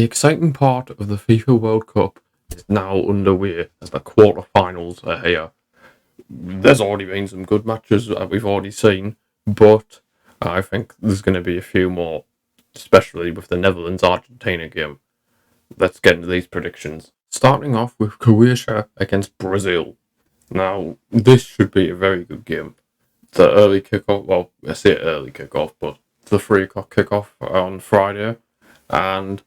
The exciting part of the FIFA World Cup is now underway as the quarter-finals are here. There's already been some good matches that we've already seen, but I think there's going to be a few more, especially with the Netherlands-Argentina game. Let's get into these predictions. Starting off with Croatia against Brazil. Now, this should be a very good game. The early kickoff, well, I say early kickoff, but the 3 o'clock kickoff on Friday. And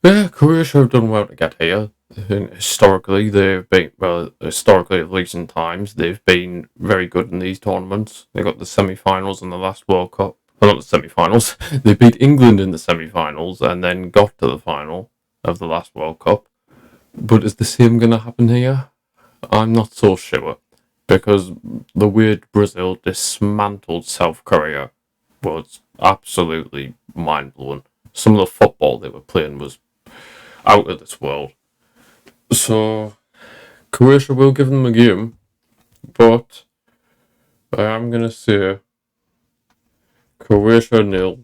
yeah, Croatia have done well to get here. Historically, of recent times, they've been very good in these tournaments. They got the semi-finals in the last World Cup. Well, not the semi-finals. They beat England in the semi-finals and then got to the final of the last World Cup. But is the same going to happen here? I'm not so sure, because the way Brazil dismantled South Korea was absolutely mind-blowing. Some of the football they were playing was out of this world. So, Croatia will give them a game, but I am going to say Croatia 0,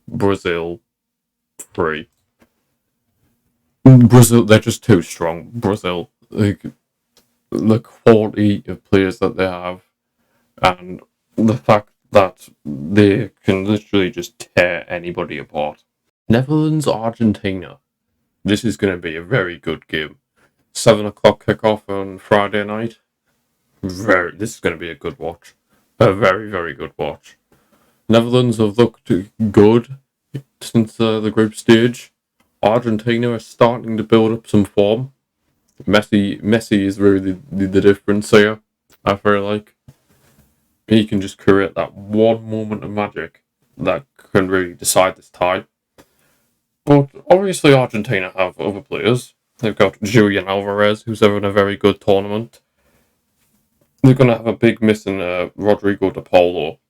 Brazil 3. Brazil, they're just too strong. Brazil, the quality of players that they have, and the fact that they can literally just tear anybody apart. Netherlands, Argentina. This is going to be a very good game. 7 o'clock kickoff on Friday night. This is going to be a good watch. A very, very good watch. Netherlands have looked good since the group stage. Argentina are starting to build up some form. Messi is really the difference here, I feel like. He can just create that one moment of magic that can really decide this tie. But obviously Argentina have other players. They've got Julian Alvarez, who's having a very good tournament. They're going to have a big miss in Rodrigo de Paulo.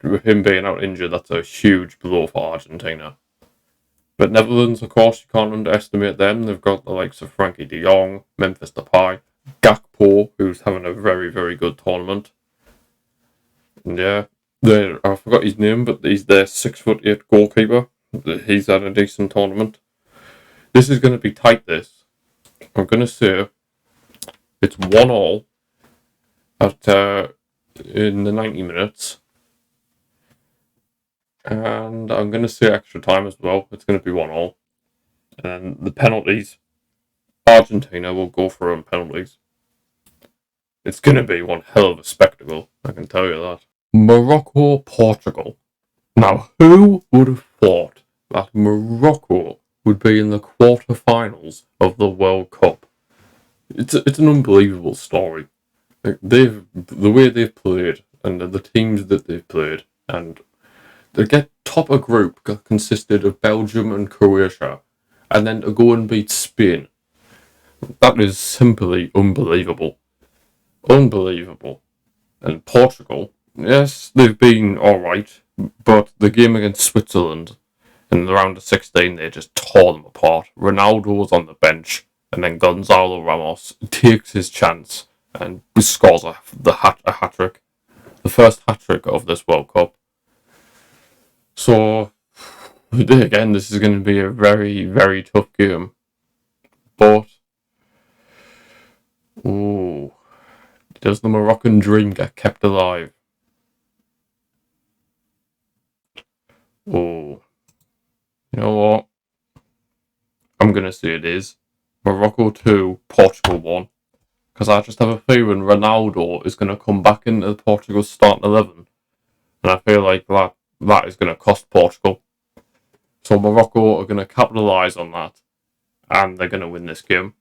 With him being out injured, that's a huge blow for Argentina. But Netherlands, of course, you can't underestimate them. They've got the likes of Frankie de Jong, Memphis Depay, Gakpo, who's having a very, very good tournament. And yeah, I forgot his name, but he's their 6'8" goalkeeper. He's had a decent tournament. This is going to be tight, this. I'm going to say it's 1-1 in the 90 minutes. And I'm going to say extra time as well. It's going to be 1-1. And the penalties, Argentina will go for penalties. It's going to be one hell of a spectacle, I can tell you that. Morocco, Portugal. Now, who would have thought that Morocco would be in the quarter-finals of the World Cup? It's an unbelievable story. The way they've played and the teams that they've played, and they get top a group that consisted of Belgium and Croatia, and then to go and beat Spain. That is simply unbelievable. Unbelievable. And Portugal, yes, they've been alright, but the game against Switzerland in the round of 16, they just tore them apart. Ronaldo was on the bench, and then Gonzalo Ramos takes his chance and scores a hat-trick. The first hat-trick of this World Cup. So, again, this is going to be a very, very tough game. But, does the Moroccan dream get kept alive? You know what? I'm going to say it is. Morocco 2, Portugal 1. Because I just have a feeling Ronaldo is going to come back into Portugal's starting 11. And I feel like that is going to cost Portugal. So Morocco are going to capitalise on that. And they're going to win this game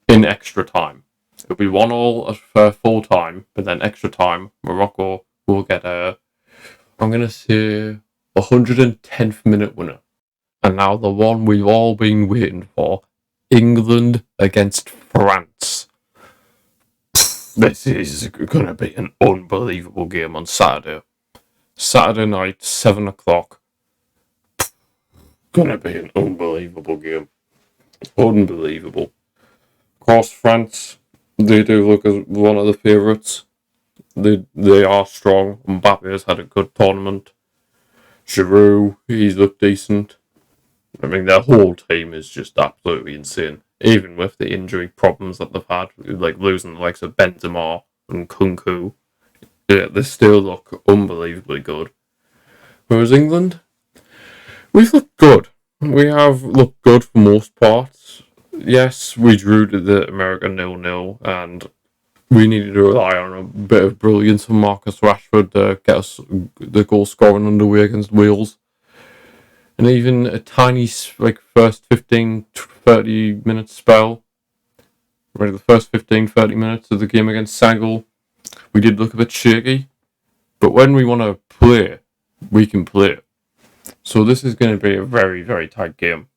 in extra time. It'll be 1-1 for full time. But then extra time, Morocco will get I'm going to say 110th minute winner. And now the one we've all been waiting for. England against France. This is going to be an unbelievable game on Saturday. Saturday night, 7 o'clock. Going to be an unbelievable game. Unbelievable. Of course, France, they do look as one of the favourites. They are strong. Mbappe has had a good tournament. Giroud, he's looked decent. I mean, their whole team is just absolutely insane. Even with the injury problems that they've had, like losing the likes of Benzema and Kunku, yeah, they still look unbelievably good. Whereas England, we've looked good. We have looked good for most parts. Yes, we drew to the America 0-0, and we needed to rely on a bit of brilliance from Marcus Rashford to get us the goal scoring underway against Wales. And even a tiny, like, first 15, 30 minute spell, right, the first 15, 30 minutes of the game against Senegal, we did look a bit shaky. But when we want to play, we can play. So this is going to be a very, very tight game.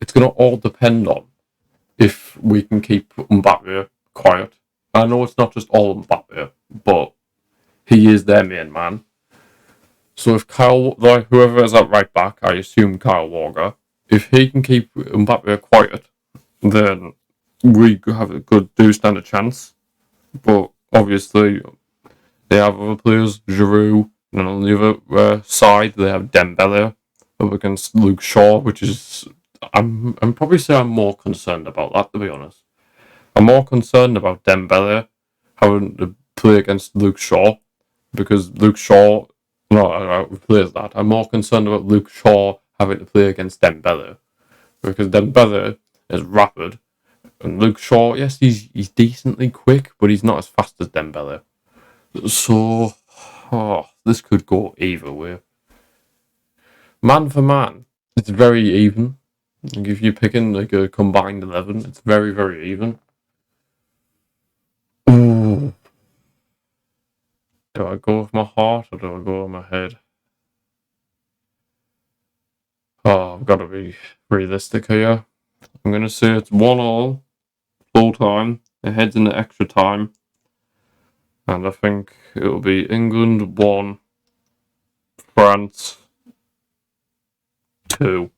It's going to all depend on if we can keep Mbappe quiet. I know it's not just all Mbappe, but he is their main man. So if whoever is at right back, I assume Kyle Walker, if he can keep Mbappe quiet, then we do stand a chance. But obviously, they have other players, Giroud, and on the other side, they have Dembele up against Luke Shaw, which is I'm probably say I'm more concerned about that, to be honest. I'm more concerned about Dembele having to play against Luke Shaw because Luke Shaw. No, I replace that. I'm more concerned about Luke Shaw having to play against Dembele because Dembele is rapid, and Luke Shaw, yes, he's decently quick, but he's not as fast as Dembele. So, this could go either way. Man for man, it's very even. Like if you're picking like a combined 11, it's very, very even. Ooh. Do I go with my heart or do I go with my head? Oh, I've got to be realistic here. I'm going to say it's 1-1, full time. It heads into extra time. And I think it'll be England 1, France 2.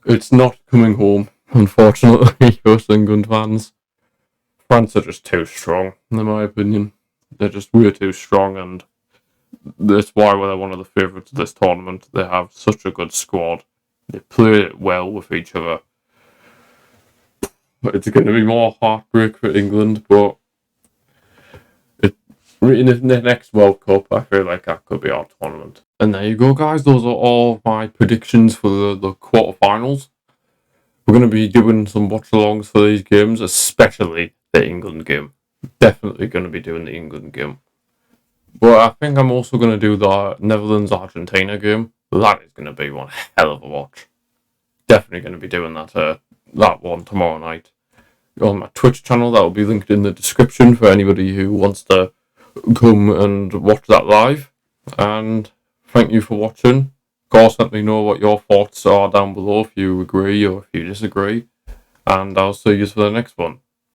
It's not coming home, unfortunately, us England fans. France are just too strong, in my opinion. They're just way too strong, and that's why they're one of the favourites of this tournament. They have such a good squad. They play well with each other. It's going to be more heartbreak for England, but in the next World Cup, I feel like that could be our tournament. And there you go, guys. Those are all my predictions for the quarterfinals. We're going to be doing some watch-alongs for these games, especially the England game. Definitely going to be doing the England game. But I think I'm also going to do the Netherlands-Argentina game. That is going to be one hell of a watch. Definitely going to be doing that one tomorrow night on my Twitch channel. That will be linked in the description for anybody who wants to come and watch that live. And thank you for watching. Of course, let me know what your thoughts are down below if you agree or if you disagree. And I'll see you for the next one.